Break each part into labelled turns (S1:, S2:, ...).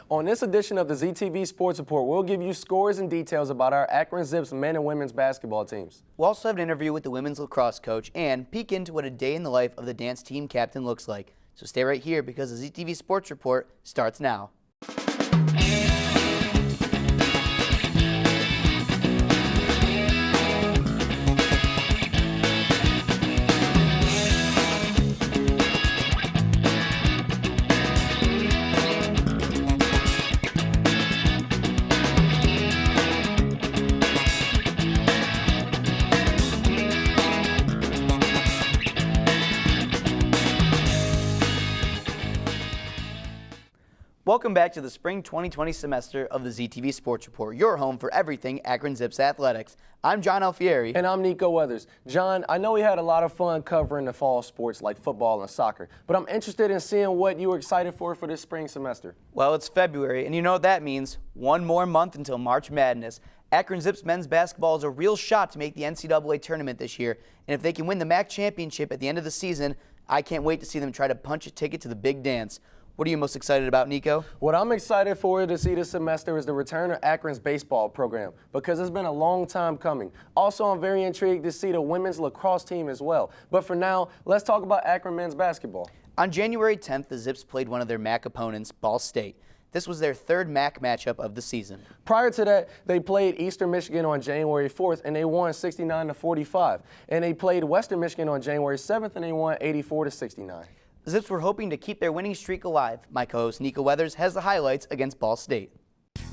S1: On this edition of the ZTV Sports Report, we'll give you scores and details about our Akron Zips men and women's basketball teams.
S2: We'll also have an interview with the women's lacrosse coach and peek into what a day in the life of the dance team captain looks like. So stay right here because the ZTV Sports Report starts now. Welcome back to the spring 2020 semester of the ZTV Sports Report, your home for everything Akron Zips athletics. I'm John Alfieri.
S1: And I'm Nico Weathers. John, I know we had a lot of fun covering the fall sports like football and soccer, but I'm interested in seeing what you were excited for this spring semester.
S2: Well, it's February, and you know what that means. One more month until March Madness. Akron Zips men's basketball is a real shot to make the NCAA tournament this year, and if they can win the MAC championship at the end of the season, I can't wait to see them try to punch a ticket to the big dance. What are you most excited about, Nico?
S1: What I'm excited for to see this semester is the return of Akron's baseball program because it's been a long time coming. Also, I'm very intrigued to see the women's lacrosse team as well. But for now, let's talk about Akron men's basketball.
S2: On January 10th, the Zips played one of their MAC opponents, Ball State. This was their third MAC matchup of the season.
S1: Prior to that, they played Eastern Michigan on January 4th, and they won 69-45. And they played Western Michigan on January 7th, and they won 84-69.
S2: The Zips were hoping to keep their winning streak alive. My co-host Nico Weathers has the highlights against Ball State.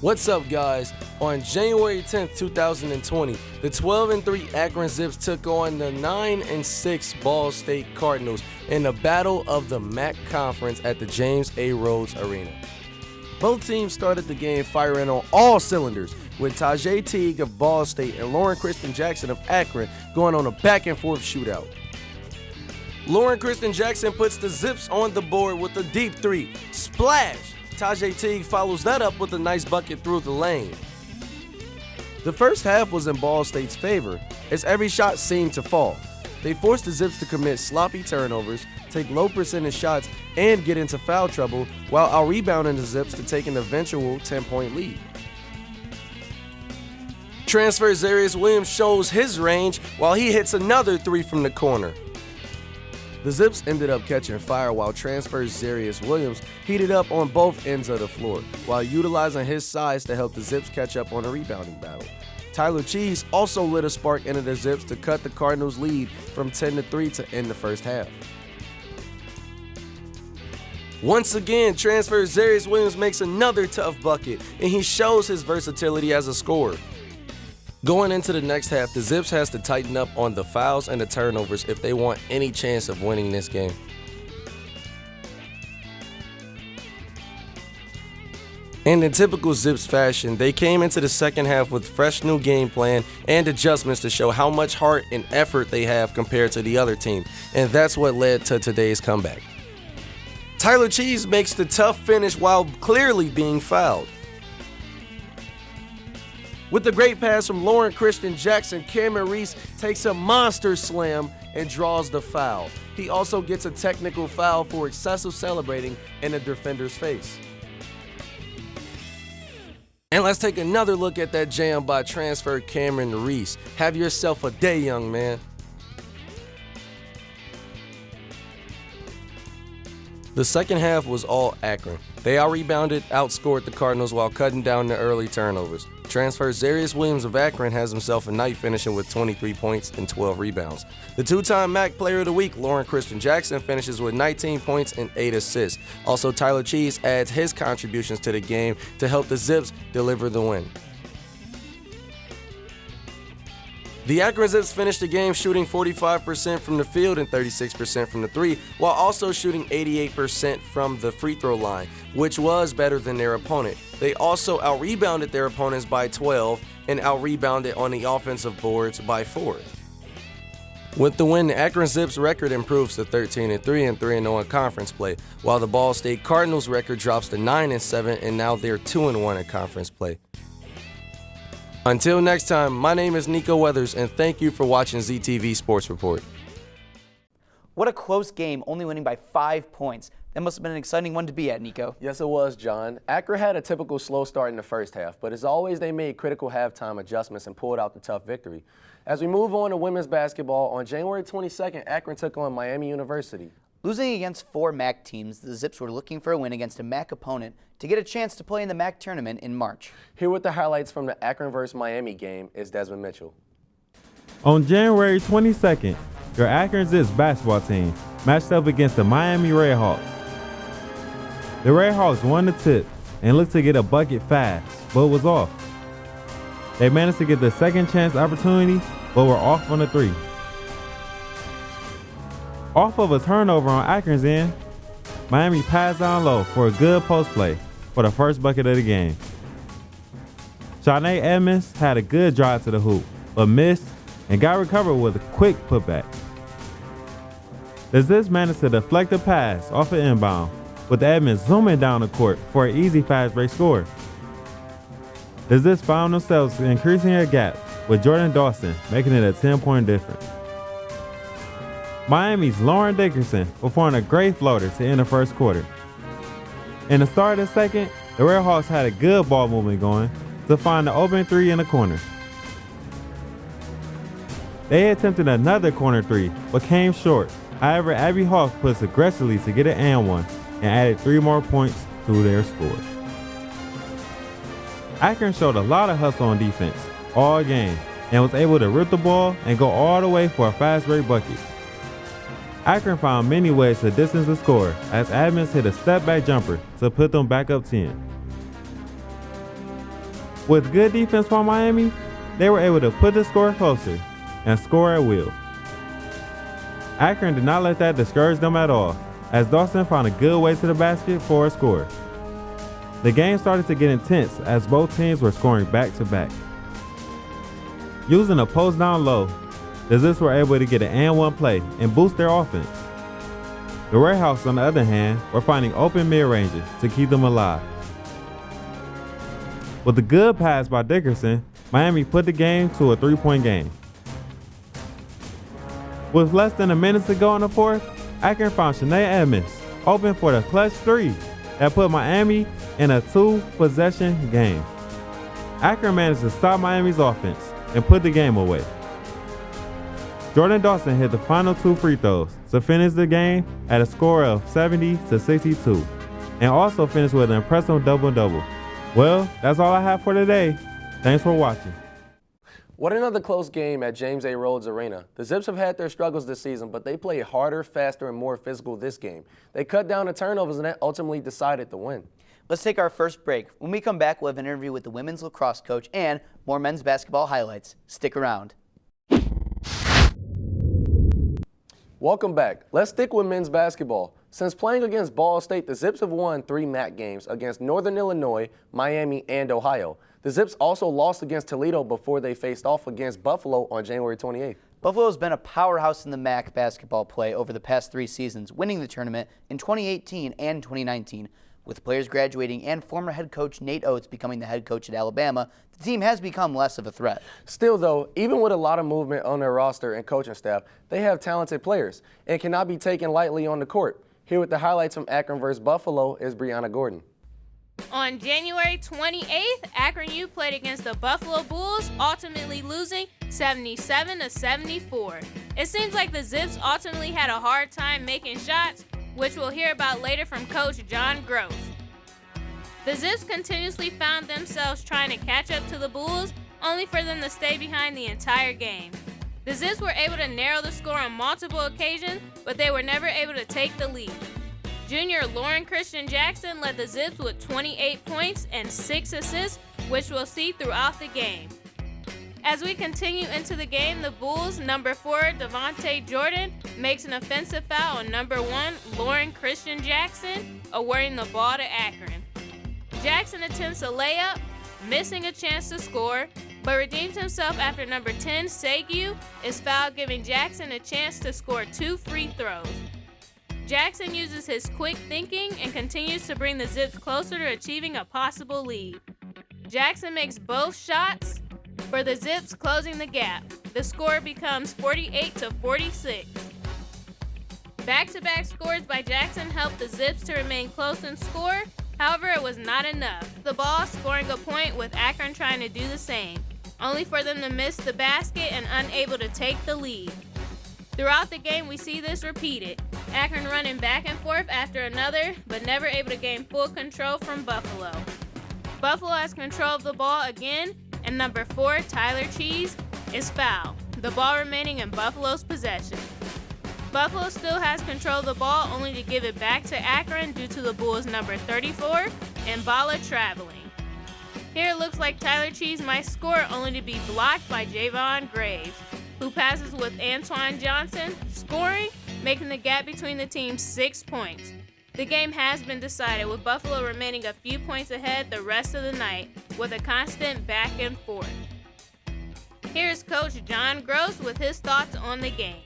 S3: What's up, guys? On January 10th, 2020, the 12-3 Akron Zips took on the 9-6 Ball State Cardinals in the Battle of the MAC Conference at the James A. Rhodes Arena. Both teams started the game firing on all cylinders, with Tajay Teague of Ball State and Lauren Kristen Jackson of Akron going on a back-and-forth shootout. Lauren Kristen Jackson puts the Zips on the board with a deep three. Splash! Tajay Teague follows that up with a nice bucket through the lane. The first half was in Ball State's favor, as every shot seemed to fall. They forced the Zips to commit sloppy turnovers, take low percentage shots, and get into foul trouble, while out-rebounding the Zips to take an eventual 10-point lead. Transfer Zarius Williams shows his range while he hits another three from the corner. The Zips ended up catching fire while transfer Zarius Williams heated up on both ends of the floor, while utilizing his size to help the Zips catch up on a rebounding battle. Tyler Cheese also lit a spark into the Zips to cut the Cardinals' lead from 10-3 to end the first half. Once again, transfer Zarius Williams makes another tough bucket, and he shows his versatility as a scorer. Going into the next half, the Zips has to tighten up on the fouls and the turnovers if they want any chance of winning this game. And in typical Zips fashion, they came into the second half with fresh new game plan and adjustments to show how much heart and effort they have compared to the other team, and that's what led to today's comeback. Tyler Cheese makes the tough finish while clearly being fouled. With the great pass from Lauren Kristen Jackson, Cameron Reese takes a monster slam and draws the foul. He also gets a technical foul for excessive celebrating in the defender's face. And let's take another look at that jam by transfer Cameron Reese. Have yourself a day, young man. The second half was all Akron. They out-rebounded, outscored the Cardinals while cutting down the early turnovers. Transfer Zarius Williams of Akron has himself a night finishing with 23 points and 12 rebounds. The two-time MAC Player of the Week, Lauren Kristen Jackson, finishes with 19 points and 8 assists. Also, Tyler Cheese adds his contributions to the game to help the Zips deliver the win. The Akron Zips finished the game shooting 45% from the field and 36% from the three, while also shooting 88% from the free throw line, which was better than their opponent. They also out-rebounded their opponents by 12 and out-rebounded on the offensive boards by 4. With the win, the Akron Zips record improves to 13-3 and 3-0 in conference play, while the Ball State Cardinals record drops to 9-7 and now they're 2-1 in conference play. Until next time, my name is Nico Weathers, and thank you for watching ZTV Sports Report.
S2: What a close game, only winning by 5 points. That must have been an exciting one to be at, Nico.
S1: Yes, it was, John. Akron had a typical slow start in the first half, but as always, they made critical halftime adjustments and pulled out the tough victory. As we move on to women's basketball, on January 22nd, Akron took on Miami University.
S2: Losing against 4 MAC teams, the Zips were looking for a win against a MAC opponent to get a chance to play in the MAC tournament in March.
S1: Here with the highlights from the Akron vs. Miami game is Desmond Mitchell.
S4: On January 22nd, your Akron Zips basketball team matched up against the Miami Redhawks. The Redhawks won the tip and looked to get a bucket fast, but was off. They managed to get the second chance opportunity, but were off on the 3. Off of a turnover on Akron's end, Miami passed down low for a good post play for the first bucket of the game. Shanae Edmonds had a good drive to the hoop, but missed and got recovered with a quick putback. The Zips managed to deflect the pass off an inbound, with Edmonds zooming down the court for an easy fast break score. The Zips found themselves increasing their gap, with Jordan Dawson making it a 10-point difference. Miami's Lauren Dickerson performed a great floater to end the first quarter. In the start of the second, the Redhawks had a good ball movement going to find the open 3 in the corner. They attempted another corner 3, but came short. However, Abby Hawk pushed aggressively to get an and 1 and added 3 more points to their score. Akron showed a lot of hustle on defense all game and was able to rip the ball and go all the way for a fast break bucket. Akron found many ways to distance the score as Edmonds hit a step-back jumper to put them back up 10. With good defense by Miami, they were able to put the score closer and score at will. Akron did not let that discourage them at all, as Dawson found a good way to the basket for a score. The game started to get intense as both teams were scoring back-to-back. Using a post down low, the Zips were able to get an and 1 play and boost their offense. The Redhawks, on the other hand, were finding open mid-ranges to keep them alive. With a good pass by Dickerson, Miami put the game to a 3-point game. With less than a minute to go in the fourth, Akron found Shanae Edmonds open for the clutch 3 that put Miami in a 2-possession game. Akron managed to stop Miami's offense and put the game away. Jordan Dawson hit the final 2 free throws to finish the game at a score of 70-62 and also finished with an impressive double-double. Well, that's all I have for today. Thanks for watching.
S1: What another close game at James A. Rhodes Arena. The Zips have had their struggles this season, but they played harder, faster, and more physical this game. They cut down the turnovers and that ultimately decided the win.
S2: Let's take our first break. When we come back, we'll have an interview with the women's lacrosse coach and more men's basketball highlights. Stick around.
S1: Welcome back. Let's stick with men's basketball. Since playing against Ball State, the Zips have won 3 MAC games against Northern Illinois, Miami, and Ohio. The Zips also lost against Toledo before they faced off against Buffalo on January 28th.
S2: Buffalo has been a powerhouse in the MAC basketball play over the past 3 seasons, winning the tournament in 2018 and 2019. With players graduating and former head coach Nate Oates becoming the head coach at Alabama, the team has become less of a threat.
S1: Still, though, even with a lot of movement on their roster and coaching staff, they have talented players and cannot be taken lightly on the court. Here with the highlights from Akron vs. Buffalo is Brianna Gordon.
S5: On January 28th, Akron U played against the Buffalo Bulls, ultimately losing 77-74. It seems like the Zips ultimately had a hard time making shots, which we'll hear about later from Coach John Gross. The Zips continuously found themselves trying to catch up to the Bulls, only for them to stay behind the entire game. The Zips were able to narrow the score on multiple occasions, but they were never able to take the lead. Junior Lauren Christian Jackson led the Zips with 28 points and 6 assists, which we'll see throughout the game. As we continue into the game, the Bulls' number 4, Devontae Jordan, makes an offensive foul on number 1, Lauren Christian Jackson, awarding the ball to Akron. Jackson attempts a layup, missing a chance to score, but redeems himself after number 10, Segu, is fouled, giving Jackson a chance to score 2 free throws. Jackson uses his quick thinking and continues to bring the Zips closer to achieving a possible lead. Jackson makes both shots for the Zips, closing the gap. The score becomes 48-46. Back-to-back scores by Jackson helped the Zips to remain close in score. However, it was not enough. The ball scoring a point with Akron trying to do the same, only for them to miss the basket and unable to take the lead. Throughout the game, we see this repeated. Akron running back and forth after another, but never able to gain full control from Buffalo. Buffalo has control of the ball again, and number 4, Tyler Cheese, is fouled, the ball remaining in Buffalo's possession. Buffalo still has control of the ball, only to give it back to Akron due to the Bulls' number 34 and Bala traveling. Here it looks like Tyler Cheese might score, only to be blocked by Javon Graves, who passes with Antoine Johnson, scoring, making the gap between the teams 6 points. The game has been decided, with Buffalo remaining a few points ahead the rest of the night, with a constant back and forth. Here's Coach John Gross with his thoughts on the game.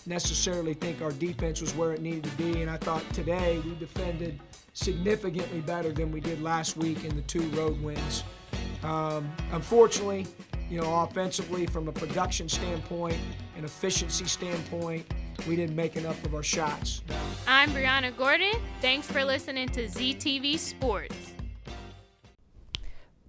S6: Necessarily think our defense was where it needed to be, and I thought today we defended significantly better than we did last week in the 2 road wins. Unfortunately, offensively, from a production standpoint, an efficiency standpoint, we didn't make enough of our shots.
S5: I'm Brianna Gordon. Thanks for listening to ZTV Sports.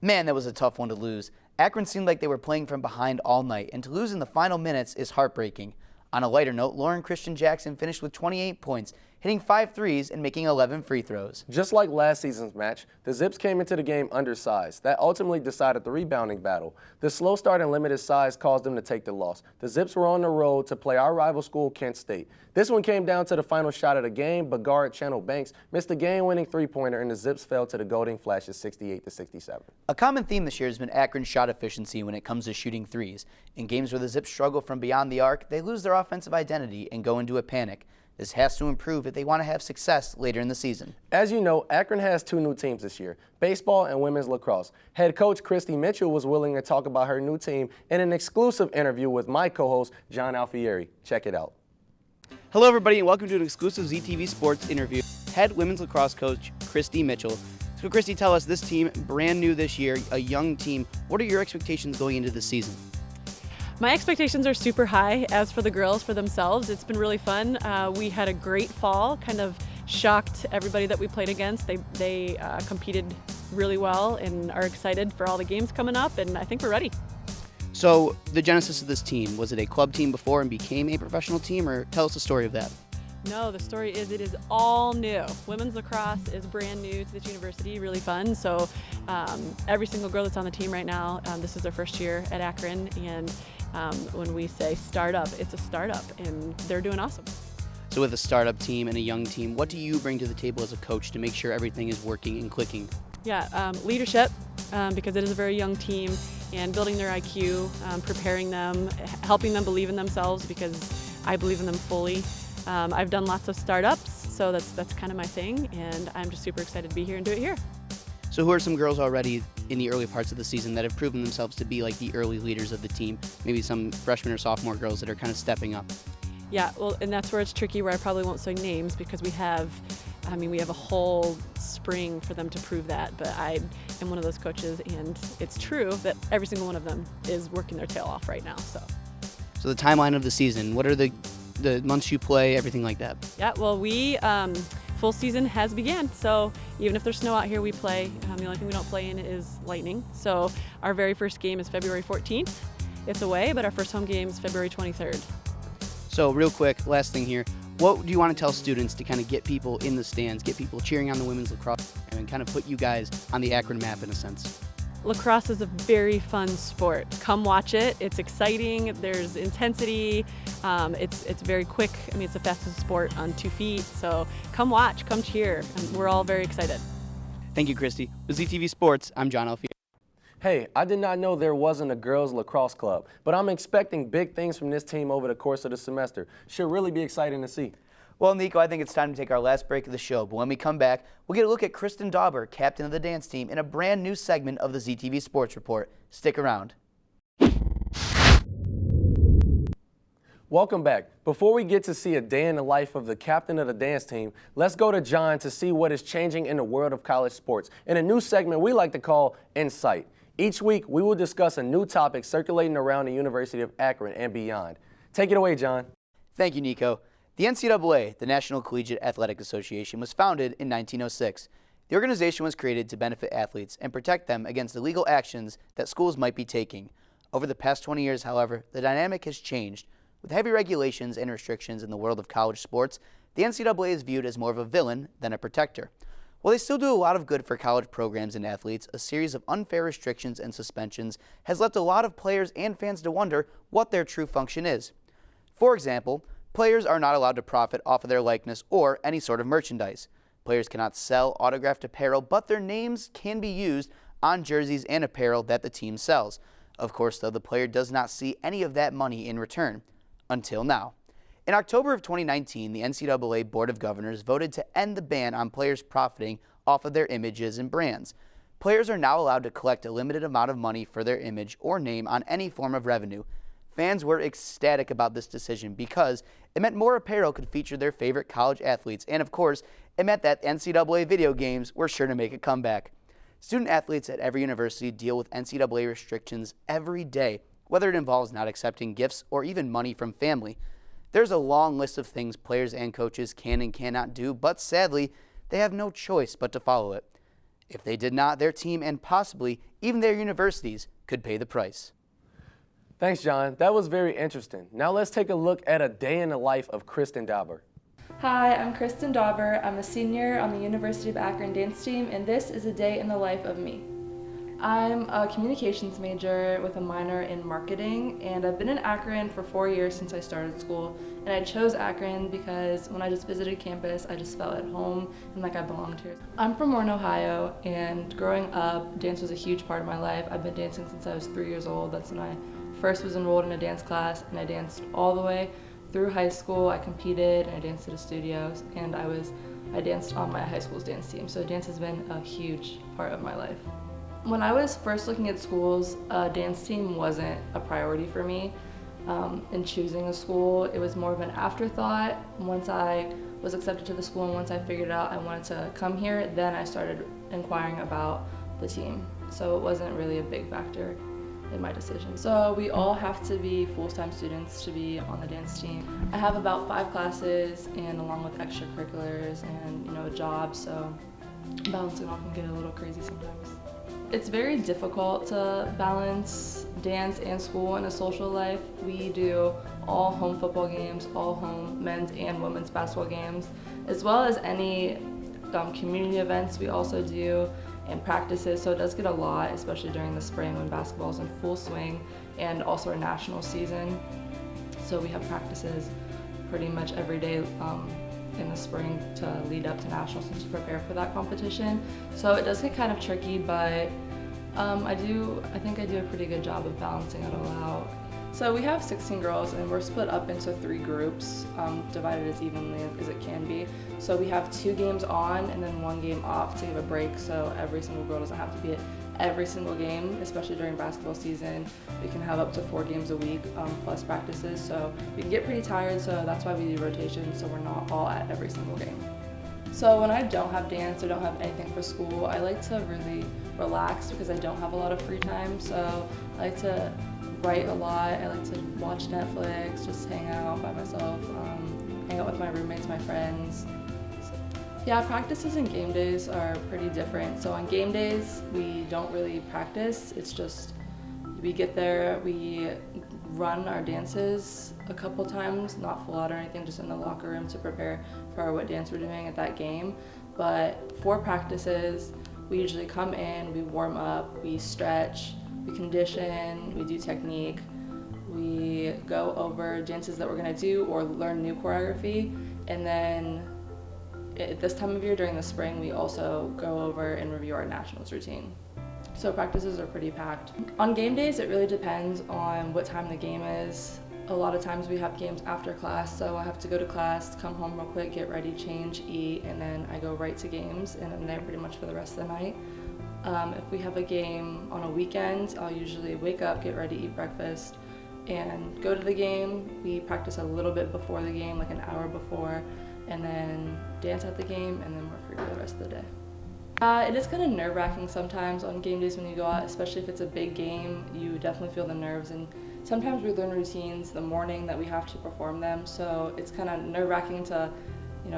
S2: Man, that was a tough one to lose. Akron seemed like they were playing from behind all night, and to lose in the final minutes is heartbreaking. On a lighter note, Lauren Christian Jackson finished with 28 points, hitting 5 threes and making 11 free throws.
S1: Just like last season's match, the Zips came into the game undersized. That ultimately decided the rebounding battle. The slow start and limited size caused them to take the loss. The Zips were on the road to play our rival school, Kent State. This one came down to the final shot of the game, but guard Channel Banks missed a game-winning three-pointer, and the Zips fell to the Golden Flashes 68-67.
S2: A common theme this year has been Akron's shot efficiency when it comes to shooting threes. In games where the Zips struggle from beyond the arc, they lose their offensive identity and go into a panic. This has to improve if they want to have success later in the season.
S1: As you know, Akron has 2 new teams this year, baseball and women's lacrosse. Head coach Christy Mitchell was willing to talk about her new team in an exclusive interview with my co-host, John Alfieri. Check it out.
S7: Hello, everybody, and welcome to an exclusive ZTV Sports interview. Head women's lacrosse coach Christy Mitchell. So, Christy, tell us, this team, brand new this year, a young team. What are your expectations going into this season?
S8: My expectations are super high. As for the girls, for themselves, it's been really fun. We had a great fall, kind of shocked everybody that we played against. They competed really well and are excited for all the games coming up, and I think we're ready.
S7: So, the genesis of this team, was it a club team before and became a professional team, or tell us the story of that?
S8: No, the story is it is all new. Women's lacrosse is brand new to this university, really fun. So every single girl that's on the team right now, this is their first year at Akron, and when we say startup, it's a startup, and they're doing awesome.
S7: So with a startup team and a young team, what do you bring to the table as a coach to make sure everything is working and clicking?
S8: Yeah, leadership, because it is a very young team, and building their IQ, preparing them, helping them believe in themselves, because I believe in them fully. I've done lots of startups, so that's kind of my thing, and I'm just super excited to be here and do it here.
S7: So who are some girls already in the early parts of the season that have proven themselves to be like the early leaders of the team? Maybe some freshman or sophomore girls that are kind of stepping up.
S8: Yeah, well, and that's where it's tricky, where I probably won't say names, because we have a whole spring for them to prove that, but I am one of those coaches, and it's true that every single one of them is working their tail off right now. So
S7: the timeline of the season, what are the months you play, everything like that?
S8: Yeah, well, we full season has began, so even if there's snow out here, we play. The only thing we don't play in is lightning. So our very first game is February 14th. It's away, but our first home game is February 23rd.
S7: So real quick, last thing here, what do you want to tell students to kind of get people in the stands, get people cheering on the women's lacrosse, and kind of put you guys on the Akron map in a sense?
S8: Lacrosse is a very fun sport. Come watch it. It's exciting. There's intensity. It's very quick. I mean, it's the fastest sport on 2 feet. So come watch, come cheer. And we're all very excited.
S7: Thank you, Christy. With ZTV Sports, I'm John Alfieri.
S1: Hey, I did not know there wasn't a girls lacrosse club, but I'm expecting big things from this team over the course of the semester. Should really be exciting to see.
S2: Well, Nico, I think it's time to take our last break of the show, but when we come back, we'll get a look at Kristen Dauber, captain of the dance team, in a brand new segment of the ZTV Sports Report. Stick around.
S1: Welcome back. Before we get to see a day in the life of the captain of the dance team, let's go to John to see what is changing in the world of college sports in a new segment we like to call Insight. Each week, we will discuss a new topic circulating around the University of Akron and beyond. Take it away, John.
S2: Thank you, Nico. The NCAA, the National Collegiate Athletic Association, was founded in 1906. The organization was created to benefit athletes and protect them against illegal actions that schools might be taking. Over the past 20 years, however, the dynamic has changed. With heavy regulations and restrictions in the world of college sports, the NCAA is viewed as more of a villain than a protector. While they still do a lot of good for college programs and athletes, a series of unfair restrictions and suspensions has left a lot of players and fans to wonder what their true function is. For example, players are not allowed to profit off of their likeness or any sort of merchandise. Players cannot sell autographed apparel, but their names can be used on jerseys and apparel that the team sells. Of course, though, the player does not see any of that money in return. Until now. In October of 2019, the NCAA Board of Governors voted to end the ban on players profiting off of their images and brands. Players are now allowed to collect a limited amount of money for their image or name on any form of revenue. Fans were ecstatic about this decision because it meant more apparel could feature their favorite college athletes, and of course, it meant that NCAA video games were sure to make a comeback. Student athletes at every university deal with NCAA restrictions every day, whether it involves not accepting gifts or even money from family. There's a long list of things players and coaches can and cannot do, but sadly, they have no choice but to follow it. If they did not, their team and possibly even their universities could pay the price.
S1: Thanks, John. That was very interesting. Now let's take a look at a day in the life of Kristen Dauber.
S9: Hi, I'm Kristen Dauber. I'm a senior on the University of Akron dance team, and this is a day in the life of me. I'm a communications major with a minor in marketing, and I've been in Akron for 4 years since I started school. And I chose Akron because when I just visited campus, I just felt at home and like I belonged here. I'm from Warren, Ohio, and growing up, dance was a huge part of my life. I've been dancing since I was 3 years old. That's when I first was enrolled in a dance class, and I danced all the way through high school. I competed and I danced at a studio, and I danced on my high school's dance team. So dance has been a huge part of my life. When I was first looking at schools, a dance team wasn't a priority for me. In choosing a school, it was more of an afterthought. Once I was accepted to the school and once I figured out I wanted to come here, then I started inquiring about the team. So it wasn't really a big factor in my decision. So we all have to be full-time students to be on the dance team. I have about 5 classes, and along with extracurriculars and a job, so balancing all can get a little crazy sometimes. It's very difficult to balance dance and school and a social life. We do all home football games, all home men's and women's basketball games, as well as any community events we also do and practices, so it does get a lot, especially during the spring when basketball's in full swing, and also our national season. So we have practices pretty much every day in the spring to lead up to nationals and to prepare for that competition. So it does get kind of tricky, but I think I do a pretty good job of balancing it all out. So we have 16 girls, and we're split up into 3 groups, divided as evenly as it can be. So we have 2 games on and then 1 game off to give a break, so every single girl doesn't have to be at every single game, especially during basketball season. We can have up to 4 games a week plus practices, so we can get pretty tired, so that's why we do rotations, so we're not all at every single game. So when I don't have dance or don't have anything for school, I like to really relax because I don't have a lot of free time. So I like to write a lot. I like to watch Netflix, just hang out by myself, hang out with my roommates, my friends. Yeah, practices and game days are pretty different. So on game days, we don't really practice. It's just we get there, we run our dances a couple times, not full out or anything, just in the locker room to prepare for what dance we're doing at that game. But for practices, we usually come in, we warm up, we stretch, we condition, we do technique, we go over dances that we're gonna do or learn new choreography, and then at this time of year during the spring, we also go over and review our nationals routine. So practices are pretty packed. On game days, it really depends on what time the game is. A lot of times we have games after class, so I have to go to class, come home real quick, get ready, change, eat, and then I go right to games, and I'm there pretty much for the rest of the night. If we have a game on a weekend, I'll usually wake up, get ready, eat breakfast, and go to the game. We practice a little bit before the game, like an hour before, and then dance at the game, and then we're free for the rest of the day. It is kind of nerve-wracking sometimes on game days when you go out, especially if it's a big game. You definitely feel the nerves, and sometimes we learn routines the morning that we have to perform them, so it's kind of nerve-wracking to,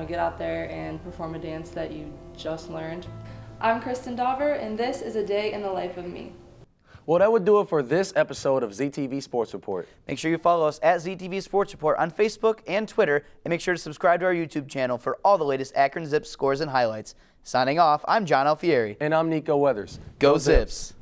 S9: get out there and perform a dance that you just learned. I'm Kristen Dauber, and this is a day in the life of me.
S1: Well, that would do it for this episode of ZTV Sports Report.
S2: Make sure you follow us at ZTV Sports Report on Facebook and Twitter, and make sure to subscribe to our YouTube channel for all the latest Akron Zips scores and highlights. Signing off, I'm John Alfieri.
S1: And I'm Nico Weathers.
S2: Go Zips!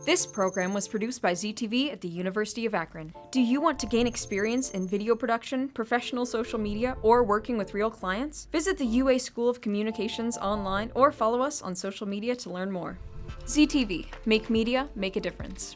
S10: This program was produced by ZTV at the University of Akron. Do you want to gain experience in video production, professional social media, or working with real clients? Visit the UA School of Communications online or follow us on social media to learn more. ZTV, make media, make a difference.